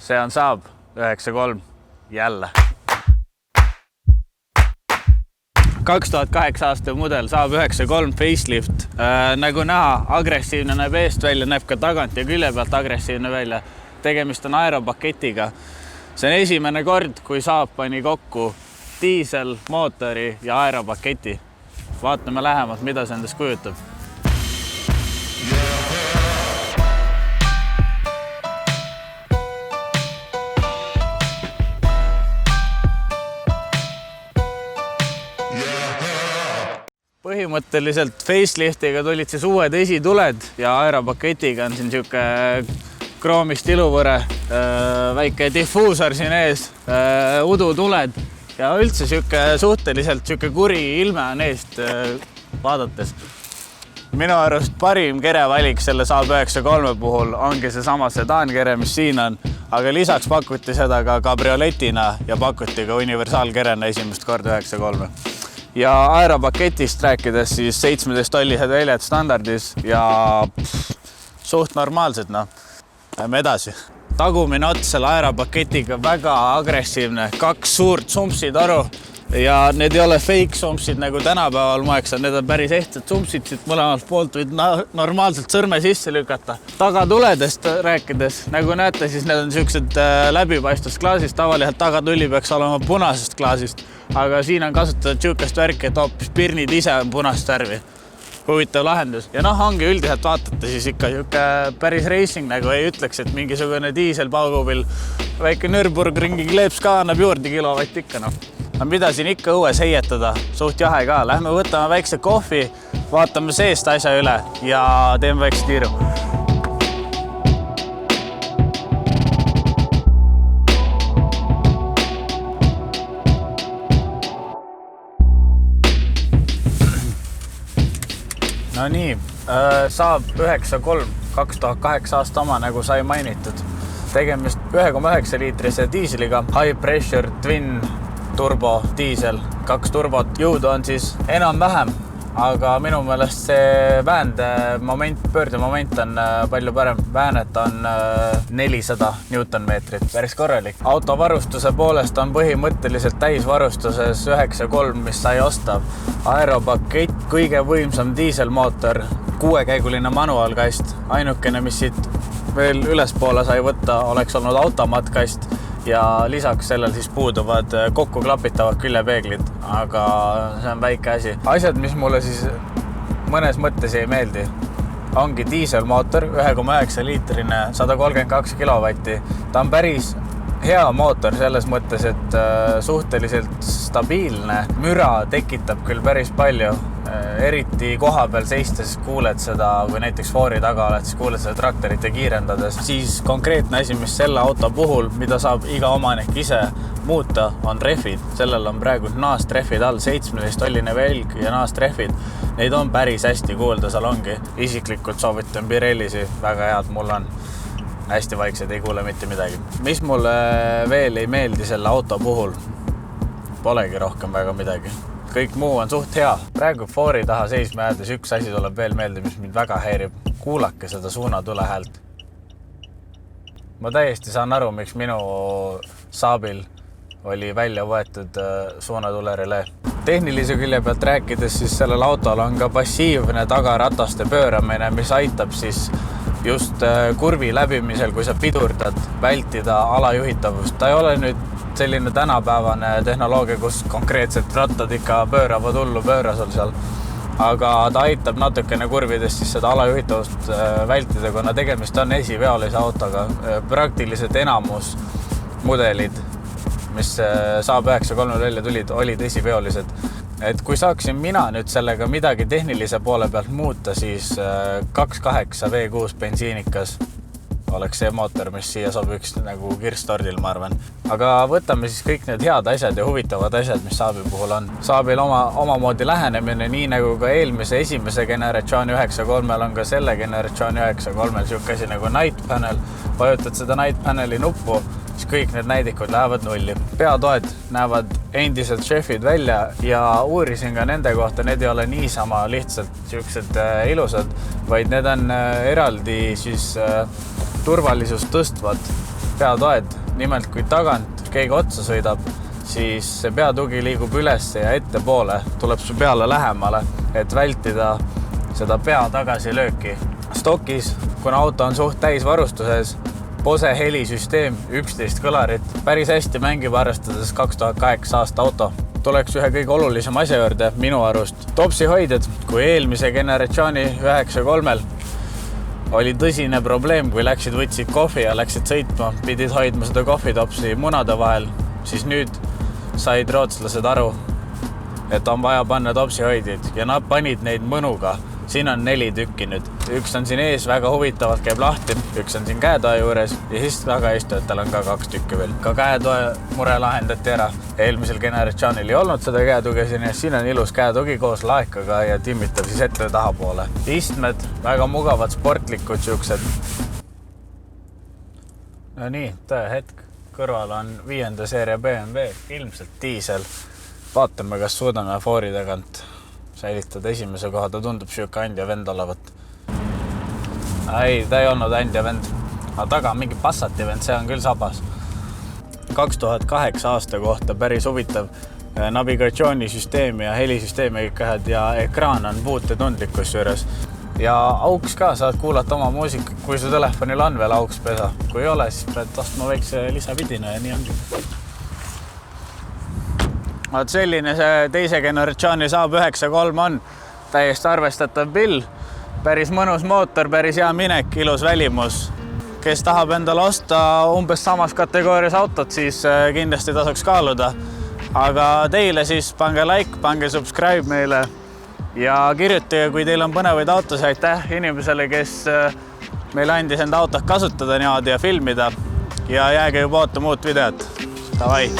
see on Saab 9.3 jälle. 2008 aasta mudel Saab 9.3 facelift. Nagu näha, agressiivne näeb eest välja, näeb ka tagant ja külje pealt agressiivne välja. Tegemist on aeropaketiga. See on esimene kord, kui Saab pani kokku diiselmootori ja aeropaketi. Vaatame lähemalt, mida see endast kujutab. Põhimõtteliselt faceliftiga tulid siis uued esituled ja aeropaketiga on siin siuke kroomist iluvõre, väike diffuusor siin ees, udutuled ja üldse suhteliselt kuri ilme on eest vaadates. Minu arust parim kerevalik selle Saab 9.3 puhul ongi seesama sedaankere, mis siin on, aga lisaks pakuti seda ka kabrioletina ja pakuti ka universaalkerena esimest korda 9.3. Ja aeropaketist rääkides siis 17-tollised väljad standardis ja suht normaalsed, Lähme edasi. Tagumine ots selle aeropaketiga väga agressiivne, 2 suurt sumpsitaru ja need ei ole fake sumpsid nagu tänapäeval moeks, need on päris ehtsad sumpsid, siit mõlemalt poolt võid normaalselt sõrme sisse lükata. Tagatuledest rääkides, nagu näete, siis need on siuksed läbipaistvast klaasist, tavaliselt tagatulli peaks olema punasest klaasist, aga siin on kasutatud siukest värki, et hoopis pirnid ise on punast värvi. Huvitav lahendus. Ja ongi üldiselt vaatate siis ikka päris racing, nagu ei ütleks, et mingisugune diiselpaugubil väike Nürburgringi kleeps ka annab juurde kilovatt ikka. Mida siin ikka õues heietada, suht jahe ka. Lähme võtame väikse kohvi, vaatame seest asja üle ja teeme väikse tiiru. No nii, Saab 9.3 2008 aasta oma, nagu sai mainitud. Tegemist 1,9 liitrise diiseliga, high pressure twin turbo diisel, 2 turbot. Jõudu on siis enam-vähem, aga minu meelest see pöördemoment on palju parem. Väänet on 400 Newtonmeetrit, päris korralik. Autovarustuse poolest on põhimõtteliselt täisvarustuses 9.3, mis sai osta. Aeropakett, kõige võimsam diiselmootor, 6-käiguline manuaalkast. Ainukene, mis siit veel ülespoole sai võtta, oleks olnud automaatkast ja lisaks sellel siis puuduvad kokku klapitavad küljepeeglid, aga see on väike asi. Asjad, mis mulle siis mõnes mõttes ei meeldi, ongi diiselmootor, 1,9 liitrine, 132 kilovatti. Ta on päris hea mootor selles mõttes, et suhteliselt stabiilne. Müra tekitab küll päris palju, eriti koha peal seistes kuuled seda, kui näiteks foori taga oled, siis kuuled seda traktorit ja kiirendades. Siis konkreetne asi, mis selle auto puhul, mida saab iga omanik ise muuta, on rehvid. Sellel on praegu naastrehvid all, 17-tolline velg ja naastrehvid. Neid on päris hästi kuulda, seal ongi. Isiklikult soovitan Pirellisi, väga head mul on. Hästi vaiksed, ei kuule mitte midagi. Mis mulle veel ei meeldi selle auto puhul? Polegi rohkem väga midagi. Kõik muu on suht hea. Praegu foori taha seisma jäädes üks asi tuleb veel meelde, mis mind väga häirib. Kuulake seda suunatule häält. Ma täiesti saan aru, miks minu Saabil oli välja võetud suunatulerile. Tehnilise külje pealt rääkides, siis sellel autol on ka passiivne tagarataste pööramine, mis aitab siis just kurvi läbimisel, kui sa pidurdad, vältida alajuhitavust. Ta ei ole nüüd selline tänapäevane tehnoloogia, kus konkreetselt rattad ikka pööravad hullu pöörasel seal. Aga ta aitab natukene kurvidest siis seda alajuhitavust vältida, kuna tegemist on esiveolise autoga. Praktiliselt enamus mudelid, mis Saab 9.3 välja tulid, olid esiveolised. Et kui saaksin mina nüüd sellega midagi tehnilise poole pealt muuta, siis 2.8 V6 bensiinikas oleks see mootor, mis siia sobiks nagu kirstordil, ma arvan. Aga võtame siis kõik need head asjad ja huvitavad asjad, mis Saabi puhul on. Saabil omamoodi lähenemine, nii nagu ka esimese generatsiooni 9.3 on ka selle generatsiooni 9.3 siuke asi nagu night panel. Vajutad seda night paneli nuppu, siis kõik need näidikud lähevad nulli. Peatoed näevad endiselt šefid välja ja uurisin ka nende kohta, need ei ole niisama lihtsalt siuksed ilusad, vaid need on eraldi siis turvalisust tõstvad peatoed. Nimelt, kui tagant keegi otsa sõidab, siis see peatugi liigub üles ja ettepoole, tuleb su peale lähemale, et vältida seda pea tagasilööki. Stokis, kuna auto on suht täisvarustuses, Bose helisüsteem, 11 kõlarit, päris hästi mängib arvestades 2008 aasta auto. Tuleks ühe kõige olulisem asja juurde minu arust. Topsi hoidjad, kui eelmise generatsiooni 9.3-l oli tõsine probleem, kui võtsid kohvi ja läksid sõitma, pidid hoidma seda kohvitopsi munade vahel, siis nüüd said rootslased aru, et on vaja panna topsi hoidjad ja nad panid neid mõnuga. Siin on 4 tükki nüüd. Üks on siin ees, väga huvitavalt käib lahti, üks on siin käetoe juures ja siis tagaistujatel on ka 2 tükki veel. Ka käetoe mure lahendati ära. Eelmisel generatsioonil ei olnud seda käetuge siin ja siin on ilus käetugi koos laekaga ja timmitab siis ette taha poole. Istmed, väga mugavad, sportlikud siuksed. No nii, tõe hetk. Kõrval on 5. seeria BMW, ilmselt diisel. Vaatame, kas suudame foori tagant säilitada esimese koha, ta tundub siuke andja vend olevat. Ei, ta ei olnud andja vend. Aga taga on mingi Passati vend, see on küll sabas. 2008 aasta kohta päris huvitav navigatsioonisüsteem ja helisüsteem ja ekraan on puutetundlikkus juures. Ja auks ka, saad kuulata oma muusika, kui su telefonil on veel auks pesa. Kui ei ole, siis pead ostma väikse lisavidina ja nii ongi. Selline see teise generatsiooni Saab 9.3 on täiesti arvestatav pill, päris mõnus mootor, päris hea minek, ilus välimus. Kes tahab endale osta umbes samas kategoorias autot, siis kindlasti tasuks kaaluda. Aga teile siis pange like, pange subscribe meile ja kirjutage, kui teil on põnevaid autosid. Aitäh inimesele, kes meile andis enda autot kasutada niimoodi ja filmida ja jääge juba ootama uut videot. Davai!